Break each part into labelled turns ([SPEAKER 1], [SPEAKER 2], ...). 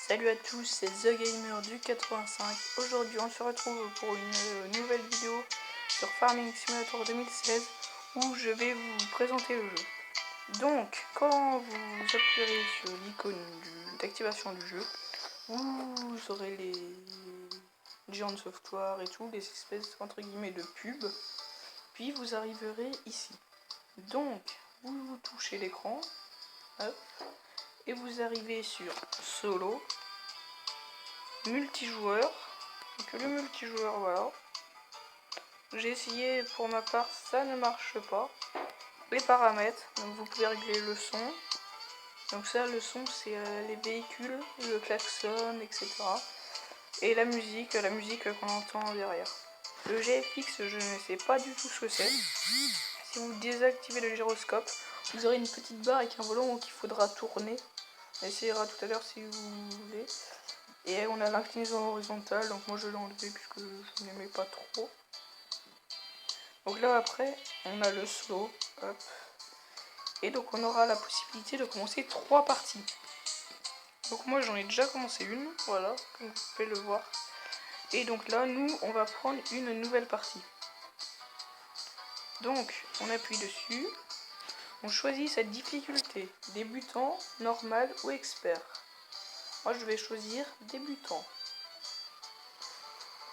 [SPEAKER 1] Salut à tous, c'est The Gamer du 85. Aujourd'hui on se retrouve pour une nouvelle vidéo sur Farming Simulator 2016 où je vais vous présenter le jeu. Donc quand vous appuierez sur l'icône d'activation du jeu, vous aurez les Giant Software et tout, les espèces entre guillemets de pubs. Puis vous arriverez ici. Donc vous touchez l'écran, et vous arrivez sur Solo, multijoueur, donc le multijoueur, voilà. J'ai essayé, pour ma part ça ne marche pas. Les paramètres, donc vous pouvez régler le son, donc ça le son c'est les véhicules, le klaxon, etc. Et la musique qu'on entend derrière. Le GFX, je ne sais pas du tout ce que c'est. Si vous désactivez le gyroscope, vous aurez une petite barre avec un volant qu'il faudra tourner. On essayera tout à l'heure si vous voulez. Et on a l'inclinaison horizontale, donc moi je l'ai enlevé puisque je n'aimais pas trop. Donc là après, on a le slow, hop. Et donc on aura la possibilité de commencer 3 parties. Donc moi j'en ai déjà commencé une, voilà, comme vous pouvez le voir. Et donc là, nous, on va prendre une nouvelle partie. Donc, on appuie dessus. On choisit sa difficulté, débutant, normal ou expert. Moi je vais choisir débutant.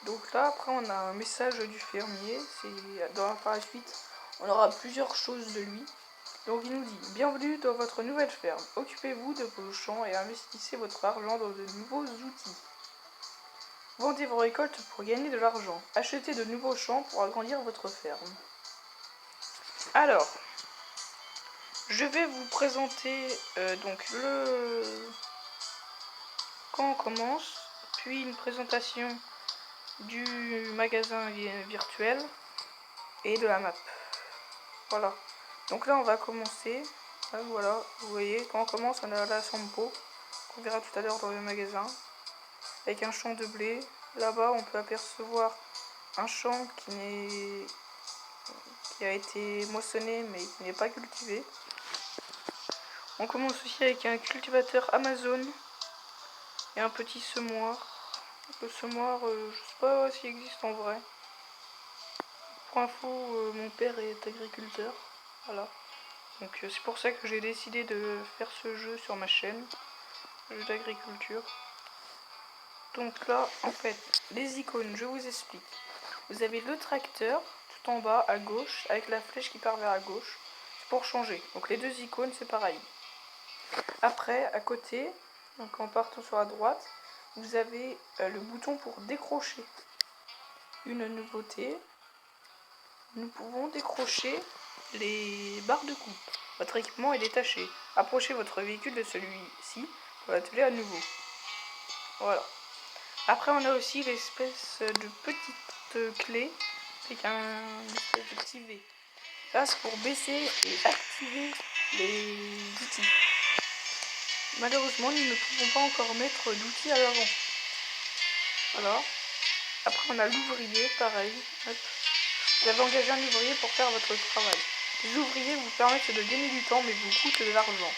[SPEAKER 1] Donc là, après, on a un message du fermier. Par la suite, on aura plusieurs choses de lui. Donc il nous dit: bienvenue dans votre nouvelle ferme. Occupez-vous de vos champs et investissez votre argent dans de nouveaux outils. Vendez vos récoltes pour gagner de l'argent. Achetez de nouveaux champs pour agrandir votre ferme. Alors, je vais vous présenter donc quand on commence, puis une présentation du magasin virtuel et de la map. Voilà. Donc là on va commencer. Voilà, vous voyez, quand on commence, on a la Sampo, qu'on verra tout à l'heure dans le magasin, avec un champ de blé. Là-bas, on peut apercevoir un champ qui a été moissonné mais qui n'est pas cultivé. On commence aussi avec un cultivateur Amazon et un petit semoir. Le semoir, je sais pas s'il existe en vrai. Pour info, mon père est agriculteur. Voilà. Donc c'est pour ça que j'ai décidé de faire ce jeu sur ma chaîne, jeu d'agriculture. Donc là, en fait, les icônes, je vous explique. Vous avez le tracteur tout en bas à gauche avec la flèche qui part vers la gauche. C'est pour changer. Donc les deux icônes, c'est pareil. Après, à côté, donc en partant sur la droite, vous avez le bouton pour décrocher. Une nouveauté, nous pouvons décrocher les barres de coupe. Votre équipement est détaché. Approchez votre véhicule de celui-ci pour l'atteler à nouveau. Voilà. Après, on a aussi l'espèce de petite clé avec un espèce de petit V. Là, c'est pour baisser et activer les outils. Malheureusement, nous ne pouvons pas encore mettre d'outils à l'avant. Voilà. Après, on a l'ouvrier, pareil. Hop. Vous avez engagé un ouvrier pour faire votre travail. Les ouvriers vous permettent de gagner du temps, mais vous coûtent de l'argent.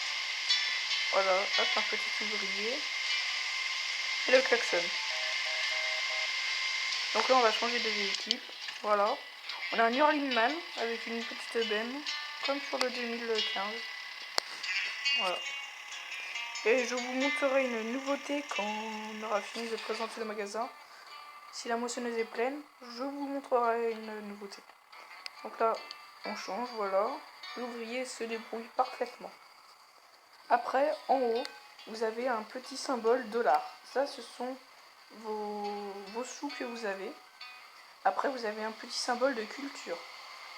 [SPEAKER 1] Voilà, hop, un petit ouvrier. Et le klaxon. Donc là, on va changer de véhicule. Voilà. On a un Hurlingman avec une petite benne, comme sur le 2015. Voilà. Et je vous montrerai une nouveauté quand on aura fini de présenter le magasin. Si la moissonneuse est pleine, je vous montrerai une nouveauté. Donc là, on change, voilà. L'ouvrier se débrouille parfaitement. Après, en haut, vous avez un petit symbole $. Ça, ce sont vos sous que vous avez. Après, vous avez un petit symbole de culture.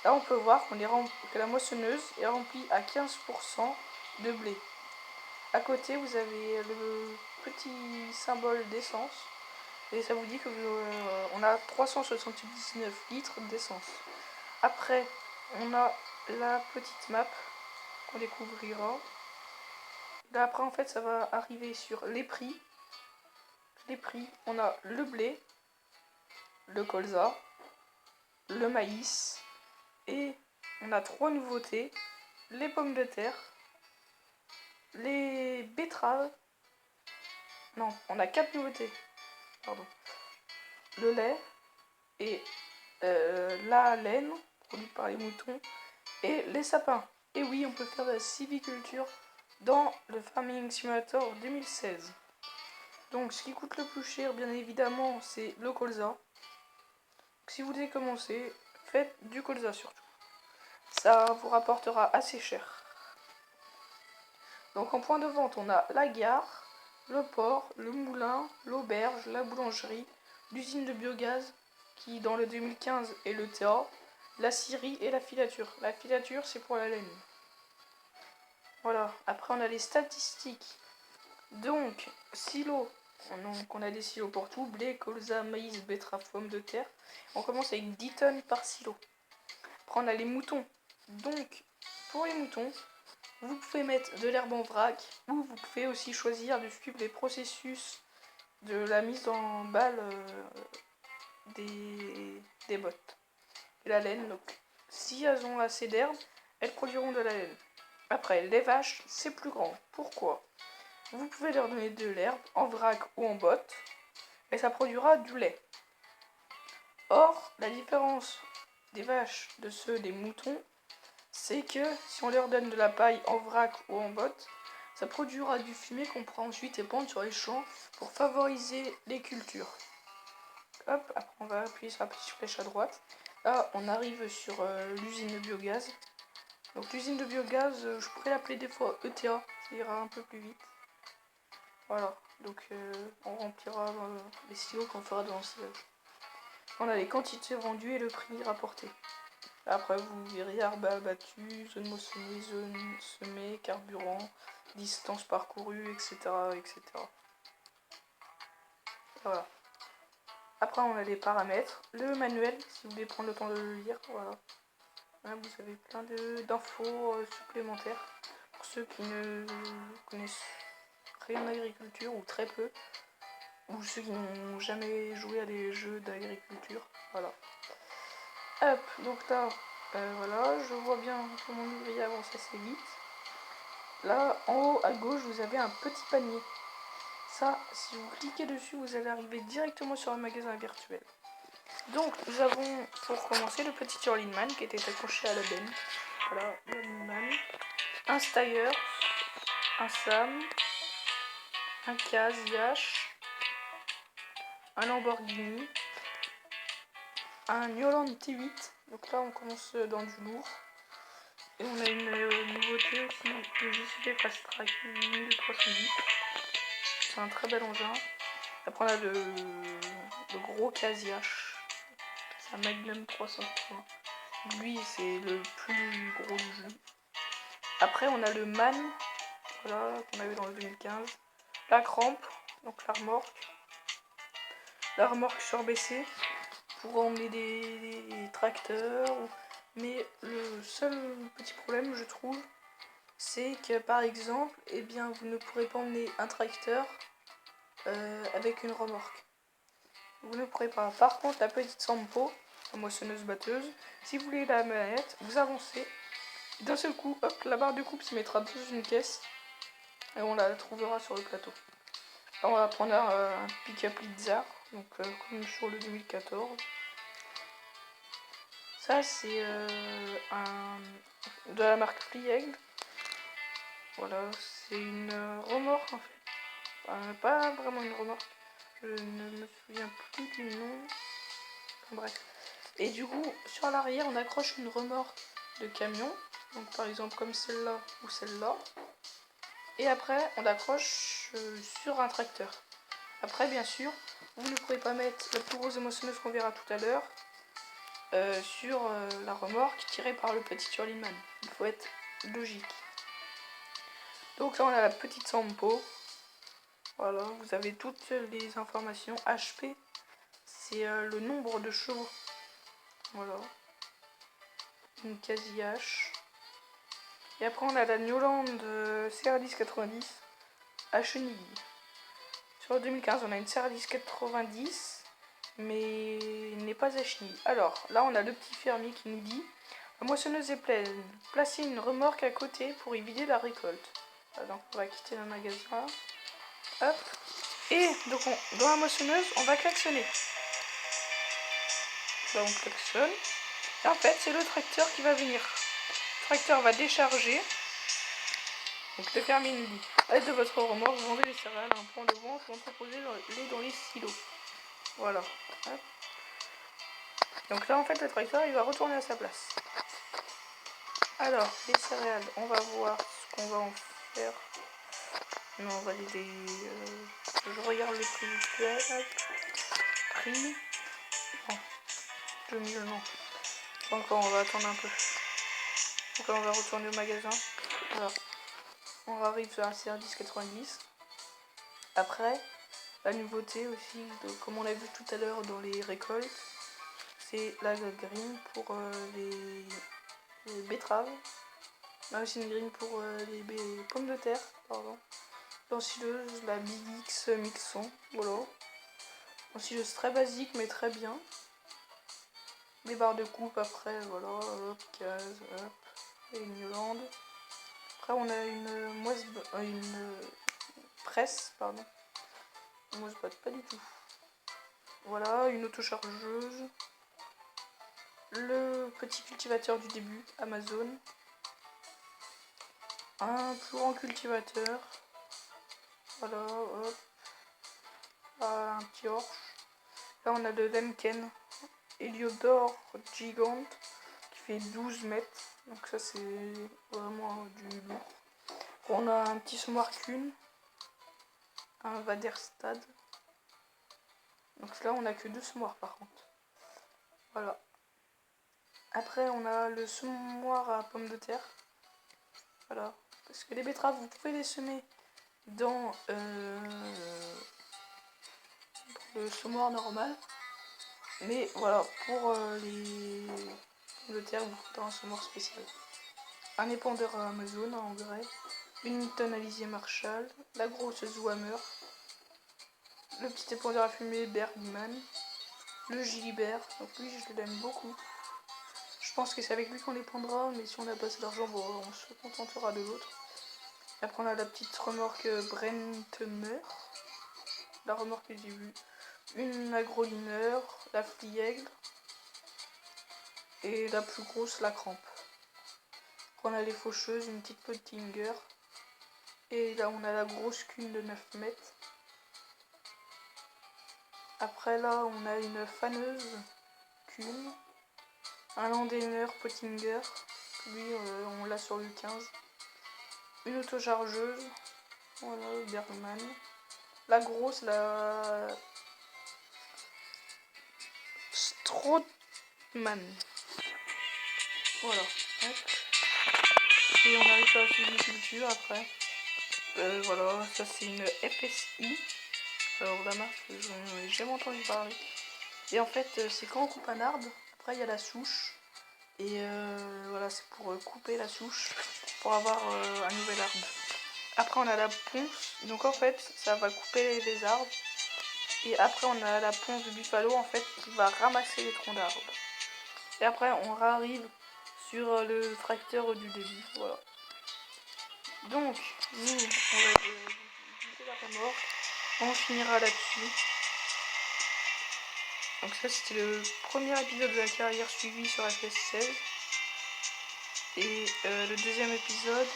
[SPEAKER 1] Là, on peut voir que la moissonneuse est remplie à 15% de blé. À côté, vous avez le petit symbole d'essence. Et ça vous dit que on a 379 litres d'essence. Après, on a la petite map qu'on découvrira. Là, après, en fait, ça va arriver sur les prix. Les prix, on a le blé, le colza, le maïs, et on a 3 nouveautés: les pommes de terre, les betteraves, Non, on a 4 nouveautés. Pardon. Le lait et la laine produite par les moutons et les sapins. Et oui, on peut faire de la sylviculture dans le Farming Simulator 2016. Donc ce qui coûte le plus cher, bien évidemment, c'est le colza. Donc, si vous voulez commencer, faites du colza surtout. Ça vous rapportera assez cher. Donc en point de vente, on a la gare, le port, le moulin, l'auberge, la boulangerie, l'usine de biogaz, qui dans le 2015 est le TA, la scierie et la filature. La filature, c'est pour la laine. Voilà, après on a les statistiques. Donc, silos. Donc on a des silos pour tout, blé, colza, maïs, betterave, pomme de terre. On commence avec 10 tonnes par silo. Après on a les moutons. Donc, pour les moutons, vous pouvez mettre de l'herbe en vrac, ou vous pouvez aussi choisir de suivre les processus de la mise en balle des bottes. Et la laine, donc si elles ont assez d'herbe, elles produiront de la laine. Après, les vaches, c'est plus grand. Pourquoi? Vous pouvez leur donner de l'herbe en vrac ou en botte, et ça produira du lait. Or, la différence des vaches de ceux des moutons, c'est que si on leur donne de la paille en vrac ou en botte, ça produira du fumier qu'on pourra ensuite épandre sur les champs pour favoriser les cultures. Hop, après on va appuyer sur la petite flèche à droite. Là, on arrive sur l'usine de biogaz. Donc l'usine de biogaz, je pourrais l'appeler des fois ETA, ça ira un peu plus vite. Voilà, donc on remplira les silos qu'on fera dans le silage. On a les quantités vendues et le prix rapporté. Après, vous verrez herbe abattue, zone moissonnée, zone semée, carburant, distance parcourue, etc. etc. Voilà. Après, on a les paramètres, le manuel, si vous voulez prendre le temps de le lire. Voilà. Là, vous avez plein d'infos supplémentaires pour ceux qui ne connaissent rien d'agriculture ou très peu, ou ceux qui n'ont jamais joué à des jeux d'agriculture. Voilà. Hop, donc là, voilà, je vois bien que mon ouvrier avance assez vite. Là, en haut à gauche, vous avez un petit panier. Ça, si vous cliquez dessus, vous allez arriver directement sur le magasin virtuel. Donc, nous avons, pour commencer, le petit Hurlingman qui était accroché à la benne. Voilà, Hurlingman. Un Steyr, un Sam, un Kaz Yash, un Lamborghini, un Yoland T8. Donc là, on commence dans du lourd. Et on a une nouveauté aussi, le JCB Fast Track 1310. C'est un très bel engin. Après, on a le gros Casiache. C'est un Magnum 380. Lui, c'est le plus gros du jeu. Après, on a le Man, voilà, qu'on avait dans le 2015. La crampe, donc la remorque. La remorque surbaissée pour emmener des tracteurs. Mais le seul petit problème, je trouve, c'est que par exemple, eh bien, vous ne pourrez pas emmener un tracteur avec une remorque. Vous ne pourrez pas. Par contre, la petite Sampo, la moissonneuse-batteuse, si vous voulez la manette, vous avancez. D'un seul coup, hop, la barre de coupe se mettra dans une caisse et on la trouvera sur le plateau. Là, on va prendre un pick-up Lizard, donc comme sur le 2014. Ça, c'est de la marque Flieg. Voilà, c'est une remorque en fait. Enfin, pas vraiment une remorque. Je ne me souviens plus du nom. Enfin, bref. Et du coup, sur l'arrière, on accroche une remorque de camion. Donc par exemple comme celle-là ou celle-là. Et après, on l'accroche sur un tracteur. Après, bien sûr, vous ne pourrez pas mettre la plus grosse émotionneuse qu'on verra tout à l'heure sur la remorque tirée par le petit Hurlingman. Il faut être logique. Donc là, on a la petite Sampo. Voilà, vous avez toutes les informations. HP, c'est le nombre de chevaux. Voilà. Une quasi H. Et après, on a la Newland CR10 90 à chenille. Sur le 2015, on a une CR10 90, mais il n'est pas à chenille. Alors, là, on a le petit fermier qui nous dit: la moissonneuse est pleine. Placez une remorque à côté pour y vider la récolte. Donc, on va quitter le magasin. Hop. Et donc dans la moissonneuse, on va klaxonner. Là on klaxonne. Et en fait, c'est le tracteur qui va venir. Le tracteur va décharger. Donc le fermier nous dit, à l'aide de votre remorque, vous vendez les céréales à un point de vente ou entreposez-les dans les silos. Voilà. Hop. Donc là en fait le tracteur il va retourner à sa place. Alors les céréales, on va voir ce qu'on va en faire. Non, on va je regarde le prix visuel. Prix. Non. 2000 non. Pas encore, on va attendre un peu. Donc là on va retourner au magasin. Voilà. On arrive sur un CR10,90. Après, la nouveauté aussi, comme on l'a vu tout à l'heure dans les récoltes, c'est la green pour les betteraves. On a aussi une green pour les pommes de terre, pardon. L'ensileuse, la Big X Mixon, voilà. L'ensileuse très basique mais très bien. Les barres de coupe après, voilà, hop, case, hop, et une Yolande. Après on a une presse, pardon. Moi je pas du tout. Voilà, une autochargeuse. Le petit cultivateur du début, Amazon. Un plus grand cultivateur. Voilà, hop. Un petit orge. Là on a le Lemken Heliodor Gigant qui fait 12 mètres. Donc ça c'est vraiment du lourd. On a un petit semoir Kuhn. Un Vaderstad. Donc là on a que 2 semoirs par contre. Voilà. Après on a le semoir à pommes de terre. Voilà. Parce que les betteraves vous pouvez les semer dans le semoir normal. Mais voilà, pour les pommes de terre, vous faut un semoir spécial. Un épandeur à Amazon en engrais. Une tonne à lisier Marshall. La grosse Zoohammer. Le petit épandeur à fumée Bergman. Le Gilibert. Donc lui je l'aime beaucoup. Je pense que c'est avec lui qu'on les prendra, mais si on a pas assez d'argent, bon, on se contentera de l'autre. Après on a la petite remorque Brentemer. La remorque que j'ai vue. Une agroliner, la Fliègle. Et la plus grosse, la Crampe. Après on a les faucheuses, une petite Pottinger. Et là on a la grosse Kuhn de 9 mètres. Après là on a une faneuse Kuhn. Un Landener Pottinger. Lui on l'a sur le 15. Une autochargeuse. Voilà, Bergman. La grosse, la Strootman. Voilà. Hop. Et on arrive sur la sylviculture après. Voilà, ça c'est une FSI. Alors la marque, j'en ai jamais entendu parler. Et en fait, c'est quand on coupe un arbre, après il y a la souche. Et voilà, c'est pour couper la souche pour avoir un nouvel arbre. Après on a la ponce, donc en fait ça va couper les arbres. Et après on a la ponce de Buffalo en fait qui va ramasser les troncs d'arbres. Et après on arrive sur le tracteur du début, voilà. Donc nous on va visiter la remorque, on finira là-dessus. Donc ça c'était le premier épisode de la carrière suivi sur FS16. Et le deuxième épisode,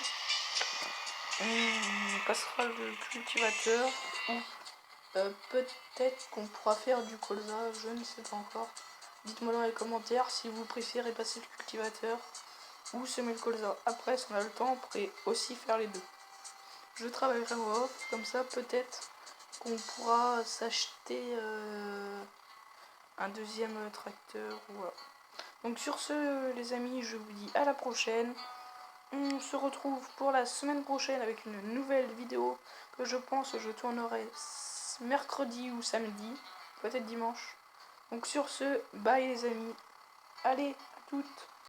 [SPEAKER 1] on passera le cultivateur ou peut-être qu'on pourra faire du colza, je ne sais pas encore. Dites-moi dans les commentaires si vous préférez passer le cultivateur ou semer le colza. Après, si on a le temps, on pourrait aussi faire les deux. Je travaillerai en off, comme ça peut-être qu'on pourra s'acheter un deuxième tracteur. Voilà. Donc sur ce, les amis, je vous dis à la prochaine. On se retrouve pour la semaine prochaine avec une nouvelle vidéo que je pense que je tournerai mercredi ou samedi, peut-être dimanche. Donc sur ce, bye les amis. Allez, à toutes.